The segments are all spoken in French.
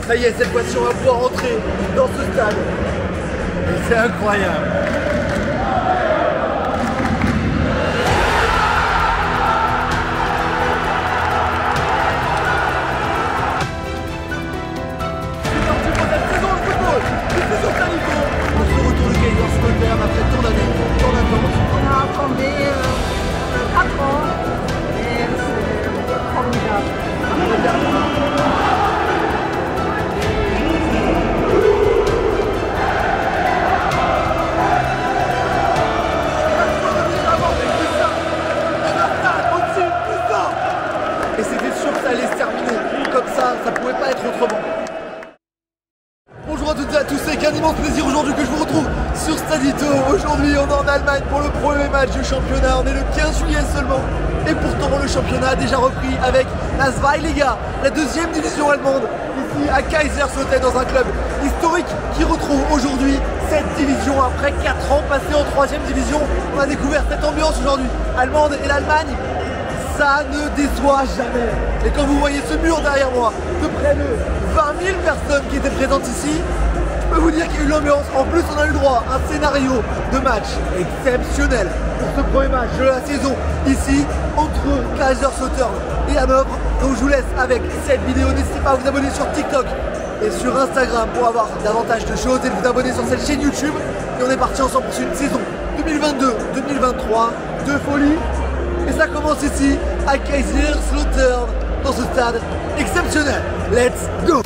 Ça y est, cette fois-ci, on va pouvoir entrer dans ce stade. Et c'est incroyable. C'est parti pour cette saison de football. C'est sur Sanito. On se retourne le Kaiserslautern après tant d'années, tant d'attente. On a attendu 4 ans et c'est formidable. Et c'était sûr que ça allait se terminer comme ça pouvait pas être autrement. Bonjour à toutes et à tous, c'est qu'un immense plaisir aujourd'hui que je vous retrouve sur Stadito. Aujourd'hui on est en Allemagne pour le premier match du championnat, on est le 15 juillet seulement. Et pourtant le championnat a déjà repris avec la Zweiliga, la deuxième division allemande, ici à Kaiserslautern dans un club historique qui retrouve aujourd'hui cette division après 4 ans passés en 3ème division. On a découvert cette ambiance aujourd'hui allemande et l'Allemagne. Ça ne déçoit jamais. Et quand vous voyez ce mur derrière moi, de près de 20 000 personnes qui étaient présentes ici, je peux vous dire qu'il y a eu l'ambiance. En plus, on a eu le droit à un scénario de match exceptionnel pour ce premier match de la saison ici entre Kaiserslautern et Hanovre. Donc je vous laisse avec cette vidéo. N'hésitez pas à vous abonner sur TikTok et sur Instagram pour avoir davantage de choses et de vous abonner sur cette chaîne YouTube. Et on est parti ensemble pour une saison 2022-2023 de folie. Et ça commence ici à Kaiserslautern dans ce stade exceptionnel. Let's go!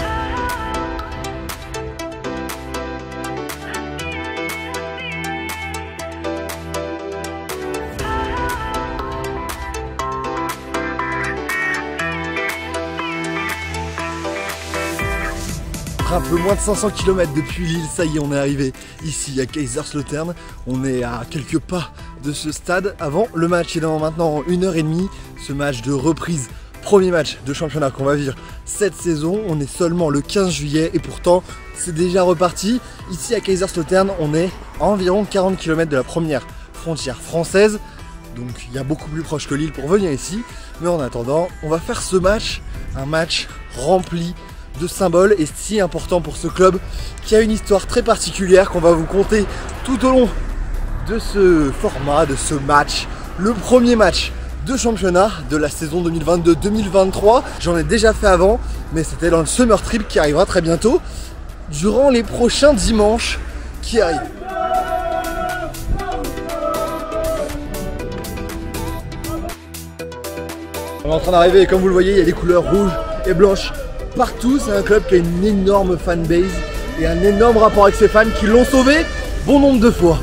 Un peu moins de 500 km depuis Lille, ça y est, on est arrivé ici à Kaiserslautern. On est à quelques pas de ce stade avant le match. Et dans maintenant 1h30, ce match de reprise, premier match de championnat qu'on va vivre cette saison. On est seulement le 15 juillet et pourtant c'est déjà reparti. Ici à Kaiserslautern, on est à environ 40 km de la première frontière française. Donc il y a beaucoup plus proche que Lille pour venir ici. Mais en attendant, on va faire ce match, un match rempli de symboles et si important pour ce club qui a une histoire très particulière qu'on va vous conter tout au long de ce format, de ce match. Le premier match de championnat de la saison 2022-2023. J'en ai déjà fait avant, mais c'était dans le Summer Trip qui arrivera très bientôt, durant les prochains dimanches qui arrivent. On est en train d'arriver et comme vous le voyez, il y a des couleurs rouges et blanches partout. C'est un club qui a une énorme fanbase et un énorme rapport avec ses fans qui l'ont sauvé bon nombre de fois.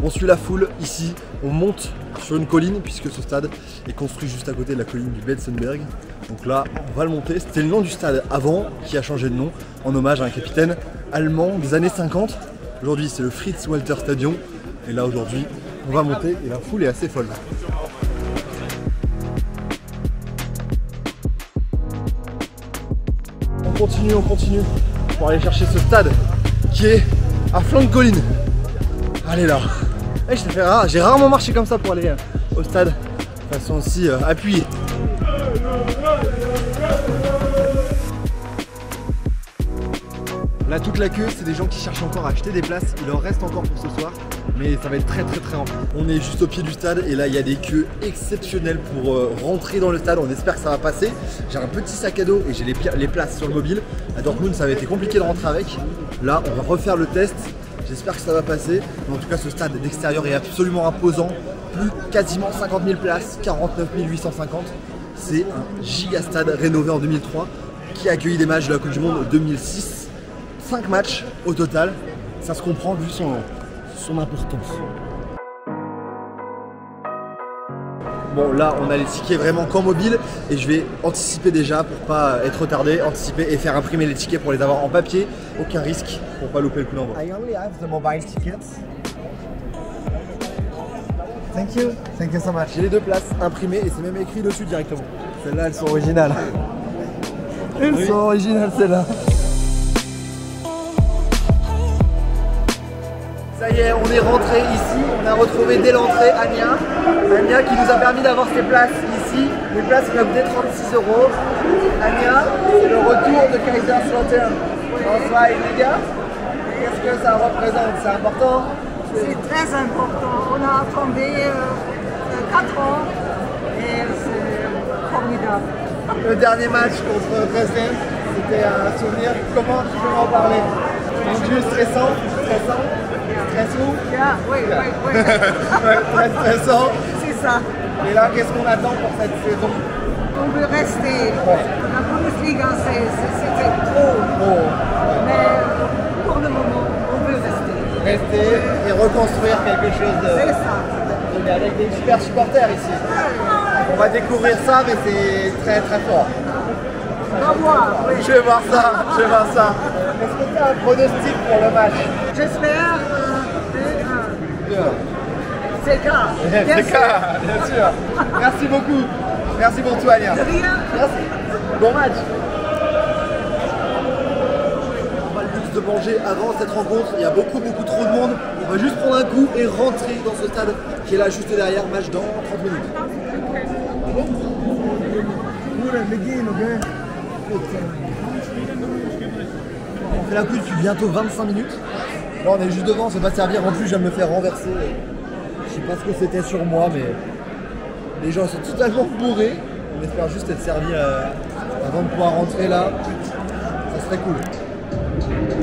On suit la foule ici, on monte sur une colline puisque ce stade est construit juste à côté de la colline du Betzenberg. Donc là, on va le monter. C'était le nom du stade avant qui a changé de nom en hommage à un capitaine allemand des années 50. Aujourd'hui, c'est le Fritz Walter Stadion. Et là, aujourd'hui, on va monter et la foule est assez folle. On continue pour aller chercher ce stade qui est à flanc de colline. Allez là. J'ai rarement marché comme ça pour aller au stade de façon aussi appuyée. Là toute la queue, c'est des gens qui cherchent encore à acheter des places. Il en reste encore pour ce soir, mais ça va être très rempli. On est juste au pied du stade et là il y a des queues exceptionnelles pour rentrer dans le stade. On espère que ça va passer. J'ai un petit sac à dos et j'ai les places sur le mobile. À Dortmund ça avait été compliqué de rentrer avec. Là on va refaire le test. J'espère que ça va passer. Mais en tout cas ce stade d'extérieur est absolument imposant. Plus quasiment 50 000 places, 49 850. C'est un giga stade rénové en 2003 qui a accueilli des matchs de la Coupe du Monde 2006. 5 matchs au total, ça se comprend vu son importance. Bon, là, on a les tickets vraiment qu'en mobile et je vais anticiper déjà pour pas être retardé, anticiper et faire imprimer les tickets pour les avoir en papier. Aucun risque pour pas louper le coup d'envoi. I only have the mobile tickets. Thank you so much. J'ai les deux places imprimées et c'est même écrit dessus directement. Celles-là, elles sont originales. Elles sont originales, celles-là. Ça y est, on est rentré ici, on a retrouvé dès l'entrée Anya. Anya qui nous a permis d'avoir ces places ici. Les places qui ont coûté 36 €. Anya, c'est le retour de Kaiserslautern en Zweiliga. Qu'est-ce que ça représente? C'est important? C'est très important. On a attendu 4 ans et c'est formidable. Le dernier match contre Dresden, c'était un souvenir. Comment tu peux m'en parler? Rendu stressant? Stressant? Oui. Ouais, très stressant. C'est ça. Et là, qu'est-ce qu'on attend pour cette saison? On veut rester. Ouais. La Bundesliga, c'était trop. Mais pour le moment, on veut rester. Rester et reconstruire quelque chose C'est ça. avec des super supporters ici. On va découvrir ça, mais c'est très très fort. On va voir. Oui. Je vais voir ça. Est-ce que tu as un pronostic pour le match? J'espère 2-1. C'est le cas. C'est clair, bien sûr. Merci beaucoup. Merci pour tout, Anya. De rien. Merci. Bon match. On va le luxe de manger avant cette rencontre. Il y a beaucoup trop de monde. On va juste prendre un coup et rentrer dans ce stade qui est là juste derrière. Match dans 30 minutes. On fait la queue depuis bientôt 25 minutes. Là on est juste devant, ça va servir. En plus je viens de me faire renverser. Je sais pas ce que c'était sur moi, mais les gens sont totalement bourrés. On espère juste être servi avant de pouvoir rentrer là. Ça serait cool.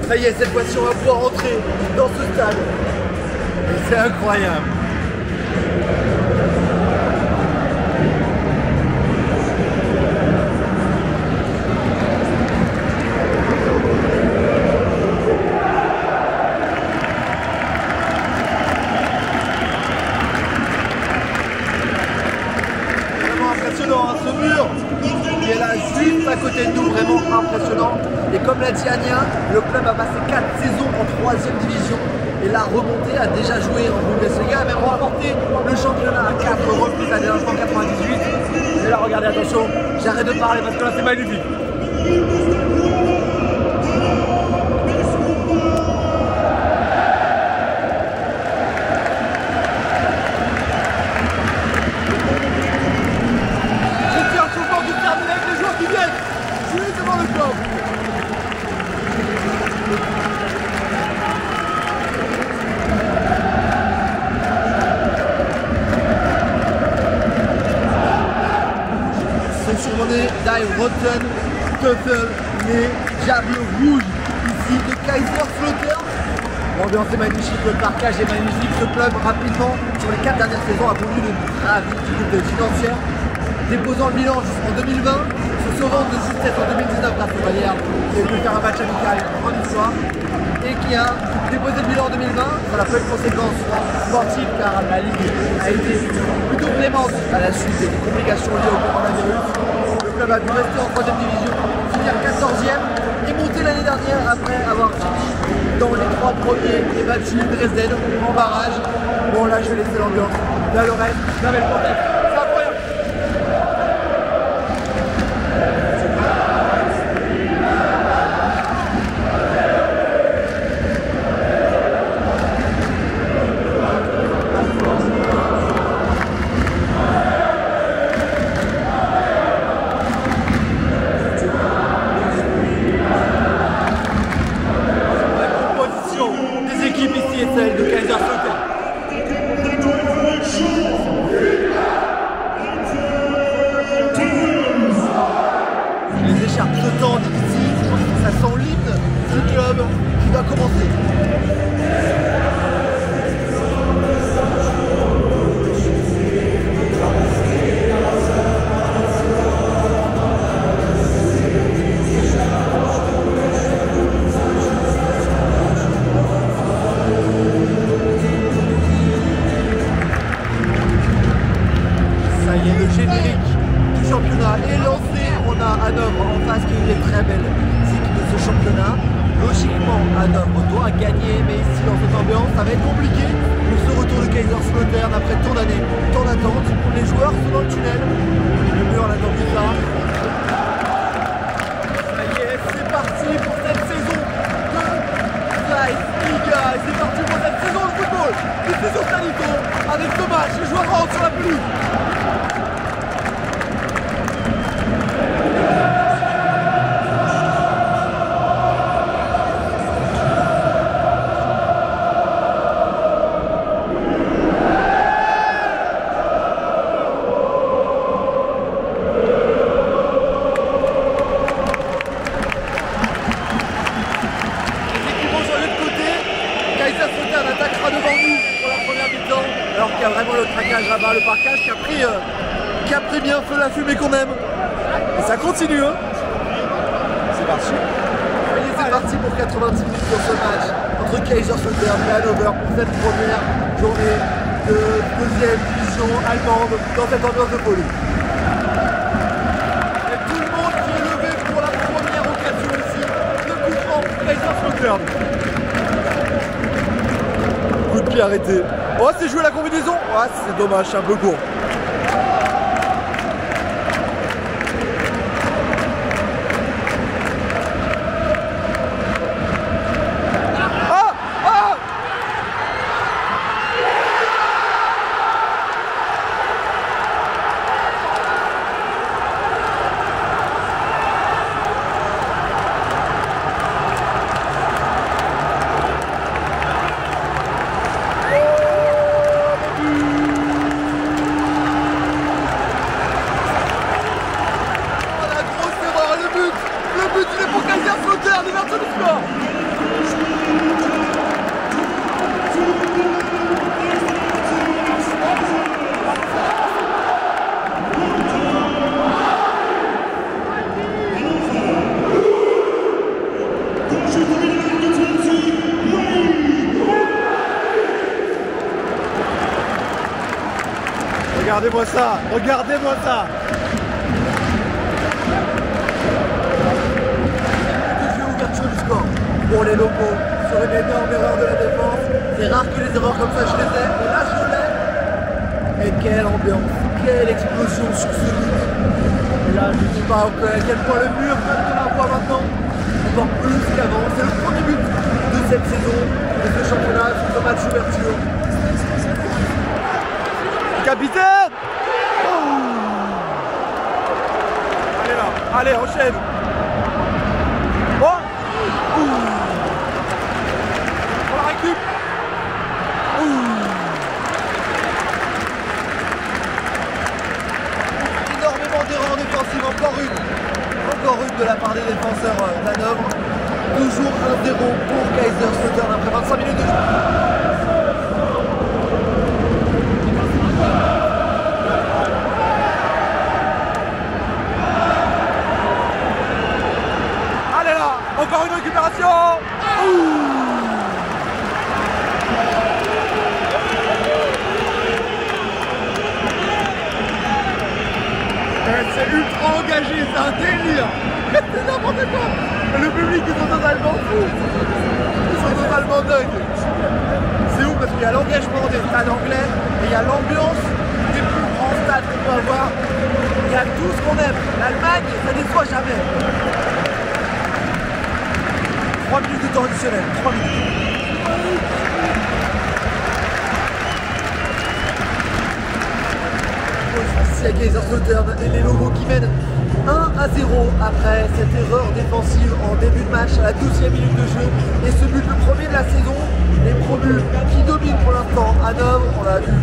Ça y est, cette fois-ci on va pouvoir rentrer dans ce stade. Et c'est incroyable. Ce mur qui est là juste à côté de nous, vraiment impressionnant. Et comme l'a dit Anya, le club a passé 4 saisons en 3e division et la remontée a déjà joué en Bundesliga, a même remporté le championnat à 4 reprises, la dernière fois en 98. Et là regardez, attention, j'arrête de parler parce que là c'est magnifique. Surmonné Die Rotten Teufel, les Diables Rouges, ici de Kaiserslautern. L'ambiance est magnifique, le parquage est magnifique. Ce club, rapidement, sur les 4 dernières saisons, a connu de graves difficultés financières, déposant le bilan jusqu'en 2020, se sauvant de justesse en 2019 grâce au Bayern, qui a pu faire un match amical en histoire, et qui a déposé le bilan en 2020. Ça n'a pas eu de conséquences sportives car la Ligue a été plutôt clémente à la suite des complications liées au coronavirus. Le club a dû rester en 3e division, finir 14e et monter l'année dernière après avoir fini dans les 3 premiers et battu Dresden en barrage. Bon là je vais laisser l'ambiance, là le reste, là mais le contexte, c'est incroyable. Celle de Kaiserslautern. Les écharpes se tendent ici, ça sent l'hymne du club qui va commencer. Ça y être compliqué pour ce retour de Kaiserslautern après tant d'années, tant d'attentes. Les joueurs sont dans le tunnel. Le mur on attend plus ça. Ça y est, c'est parti pour cette saison de Zweitliga. Et c'est parti pour cette saison de football. Ici sur Stadito, avec ce match, les joueurs rentrent sur la pelouse. Alors qu'il y a vraiment le craquage là-bas, le parquage qui a pris bien feu la fumée qu'on aime. Et ça continue, hein. C'est parti. C'est parti pour 90 minutes pour ce match entre Kaiserslautern et Hannover pour cette première journée de deuxième division allemande dans cette ambiance de folie. Et tout le monde qui est levé pour la première occasion ici de coup franc pour Kaiserslautern. Coup de pied arrêté. Oh, c'est joué la combinaison. Ah, c'est dommage, c'est un peu court. Ah, ah. Regardez-moi ça, regardez-moi ça. Ouverture du score pour les locaux sur une énorme erreur de la défense. C'est rare que les erreurs comme ça je les ai, mais là je l'ai. Et quelle ambiance, quelle explosion sur ce but. Et là je ne sais pas à quel point le mur vient de la voix maintenant, encore plus qu'avant. C'est le premier but de cette saison, de ce championnat, sur ce match d'ouverture. Capitaine! Allez là, allez, enchaîne! Oh! On la récup! Énormément d'erreurs défensives, encore une de la part des défenseurs d'Hanovre. Toujours 1-0 pour Kaiserslautern après 25 minutes de jeu. Encore une récupération. C'est ultra engagé, c'est un délire. C'est n'importe quoi. Le public, ils sont totalement fous. Ils sont totalement dingues. C'est ouf parce qu'il y a l'engagement des stades anglais et il y a l'ambiance des plus grands stades qu'on peut avoir. Il y a tout ce qu'on aime. L'Allemagne, ça ne déçoit jamais. 3 minutes de temps additionnel, 3 minutes. Ici à Kaiserslautern et les logos qui mènent 1-0 après cette erreur défensive en début de match à la 12e minute de jeu. Et ce but, le premier de la saison, les promus qui dominent pour l'instant Hanovre. On a vu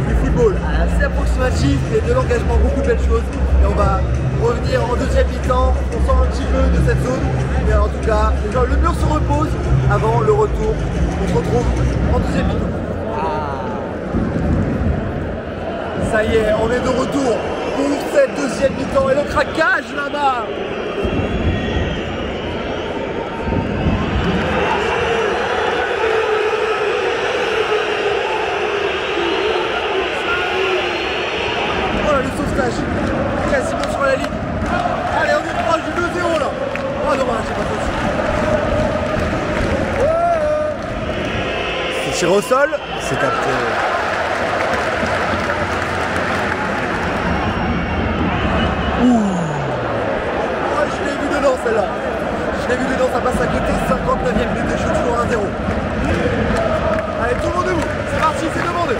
du football assez approximatif et de l'engagement, beaucoup de belles choses. Et on va revenir en deuxième mi-temps, on sort un petit peu de cette zone. Mais en tout cas, le mur se repose avant le retour. On se retrouve en deuxième mi-temps. Ça y est, on est de retour pour cette deuxième mi-temps et le craquage là-bas. Voilà le sauvetage, quasiment sur la ligne. Allez, on est proche du 2-0 là. Oh dommage, c'est pas possible. tiré au sol, c'est capté. Ouh. Oh, je l'ai vu dedans celle-là. Je l'ai vu dedans, ça passe à côté, 59e minute de jeu, toujours 1-0. Allez, tout le monde debout, c'est parti, c'est demandé.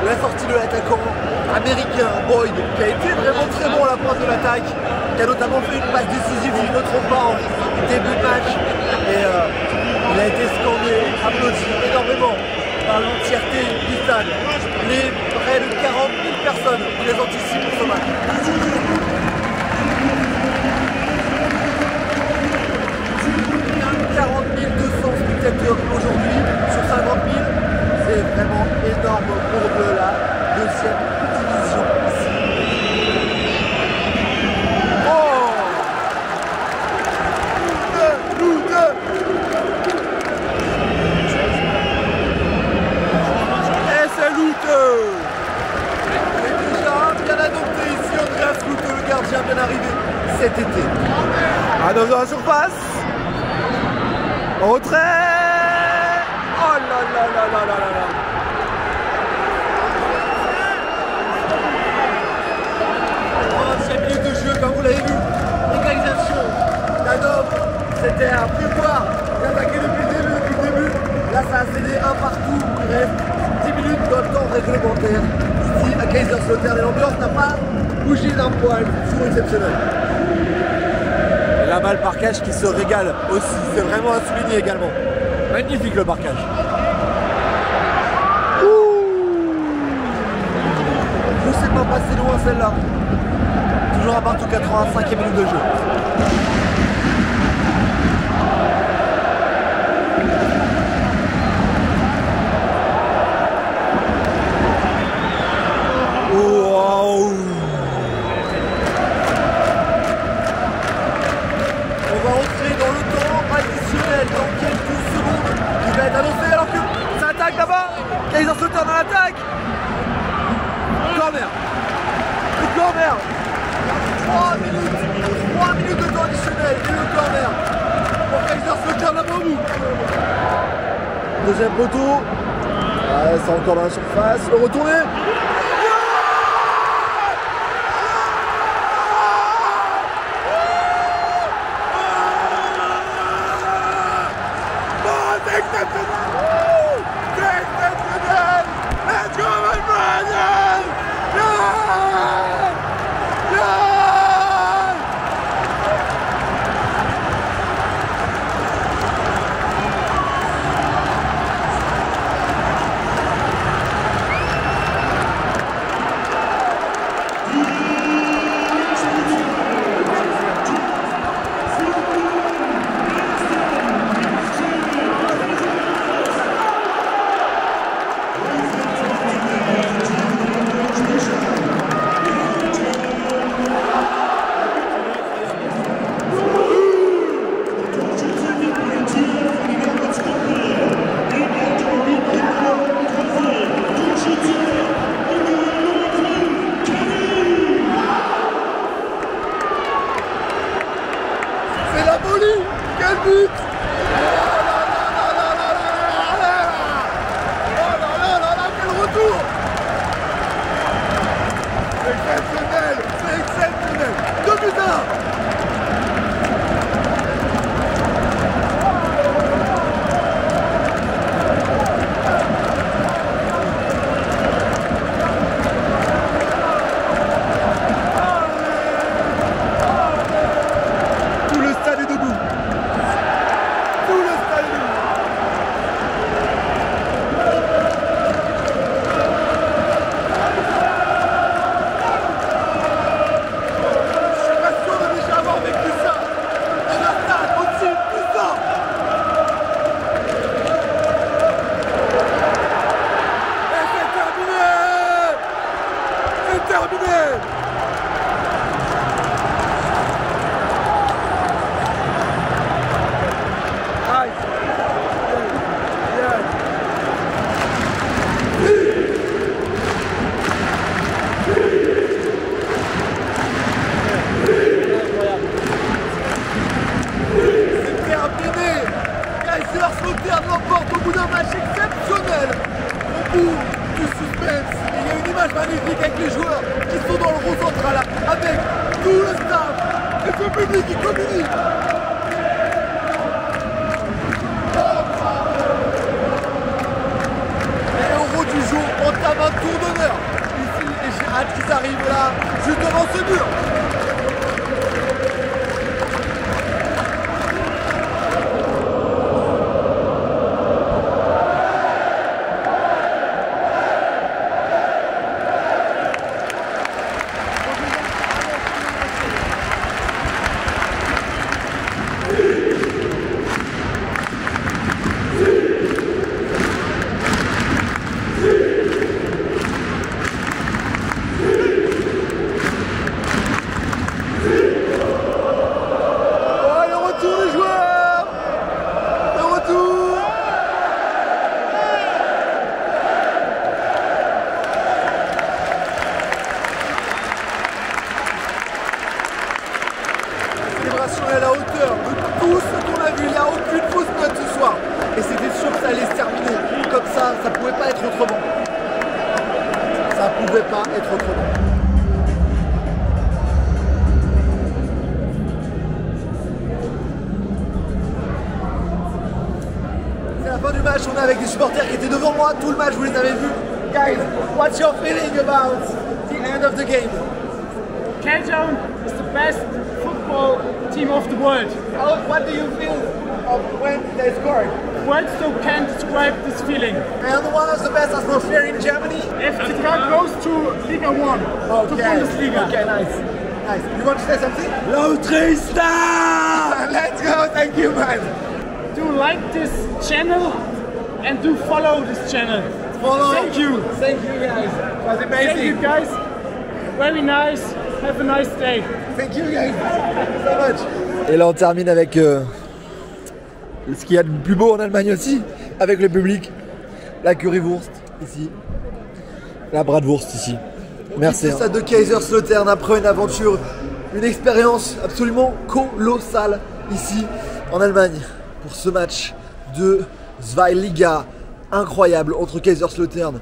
La sortie de l'attaquant américain Boyd, qui a été vraiment très bon à la pointe de l'attaque, qui a notamment fait une passe décisive, si je ne me trompe pas, en début de match. Et il a été scandé, applaudi énormément par l'entièreté du stade. Les près de 40 000 personnes présentes ici pour ce match. 40 200 spectateurs aujourd'hui sur 50 000. C'est vraiment énorme pour la deuxième division ici. Oh, et c'est Louteux. Et déjà bien adopté ici, Andreas Louteux, le gardien bien arrivé cet été. À 9 dans la surface. En retrait. Oh là là là là là là là. 30e minute de jeu, comme vous l'avez vu. Égalisation d'Adam. C'était à prévoir d'attaquer depuis le début. Là, ça a cédé un partout. Il reste 10 minutes dans le temps réglementaire. Ici, à Kaiserslautern, et l'ambiance n'a pas bougé d'un poil. C'est exceptionnel. Et la balle marquage qui se régale aussi. C'est vraiment à souligner également. Magnifique le marquage. Je ne sais pas passer loin celle-là. Toujours à partout 85e minute de jeu. Wow. On va entrer dans le temps additionnel dans quelques secondes. Il va être annoncé alors que ça attaque là-bas. Kaiserslautern dans l'attaque. Corner. Le corner. 3 minutes de temps additionnel et le corner. Pour Kaiserslautern là-bas au bout. Deuxième poteau. Ouais, c'est encore dans la surface. Le retourné. Let's go, my brothers! Yeah! Yeah! terminé. Kaiserslautern l'emporte au bout d'un match exceptionnel. Au bout du suspense, il y a une image magnifique avec les joueurs qui sont dans le rond central avec tout le staff et ce public qui communique. Les héros du jour entament un tour d'honneur ici et j'ai hâte qu'ils arrivent là, juste devant ce mur. À la hauteur de tout ce qu'on a vu, il n'y a aucune fausse note ce soir et c'était sûr que ça allait se terminer comme ça pouvait pas être autrement, ça pouvait pas être autrement. C'est la fin du match, on est avec des supporters qui étaient devant moi tout le match, vous les avez vus. Guys, what's your feeling about the end of the game? Kaiserslautern is the best football team of the world. What do you feel of when they scored? Words still can't describe this feeling. And one of the best atmosphere in Germany? FC Prague goes to Liga 1, to Bundesliga. Okay, nice. Nice. You want to say something? Lautrista! Let's go, thank you, man. Do like this channel and do follow this channel. Follow. Thank you. Thank you, guys. It was amazing. Thank you, guys. Very nice. Have a nice day. Thank you, guys. Thank you so much. Et là, on termine avec ce qu'il y a de plus beau en Allemagne aussi, avec le public, la currywurst ici, la bratwurst ici. Merci. Le stade de Kaiserslautern après une aventure, une expérience absolument colossale ici en Allemagne pour ce match de Zweiliga incroyable entre Kaiserslautern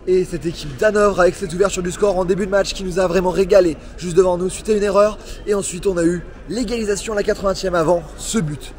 et cette équipe d'Hanovre avec cette ouverture du score en début de match qui nous a vraiment régalé juste devant nous. C'était une erreur et ensuite on a eu l'égalisation à la 80e avant ce but.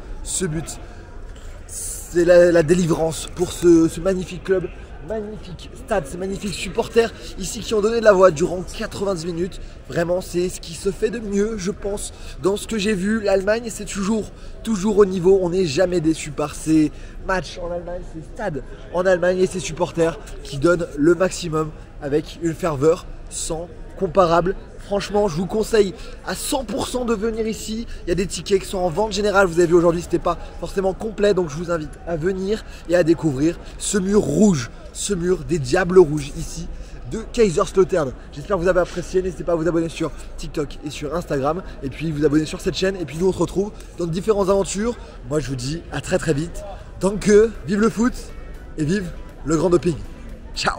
C'est la délivrance pour ce magnifique club, magnifique stade, ces magnifiques supporters ici qui ont donné de la voix durant 90 minutes. Vraiment, c'est ce qui se fait de mieux, je pense, dans ce que j'ai vu. L'Allemagne, c'est toujours au niveau. On n'est jamais déçu par ces matchs en Allemagne, ces stades en Allemagne et ces supporters qui donnent le maximum avec une ferveur sans comparable. Franchement, je vous conseille à 100% de venir ici. Il y a des tickets qui sont en vente générale. Vous avez vu aujourd'hui, c'était pas forcément complet. Donc je vous invite à venir et à découvrir ce mur rouge, ce mur des Diables Rouges ici de Kaiserslautern. J'espère que vous avez apprécié. N'hésitez pas à vous abonner sur TikTok et sur Instagram. Et puis vous abonner sur cette chaîne. Et puis nous on se retrouve dans différentes aventures. Moi je vous dis à très vite. Danke, vive le foot et vive le grand doping. Ciao.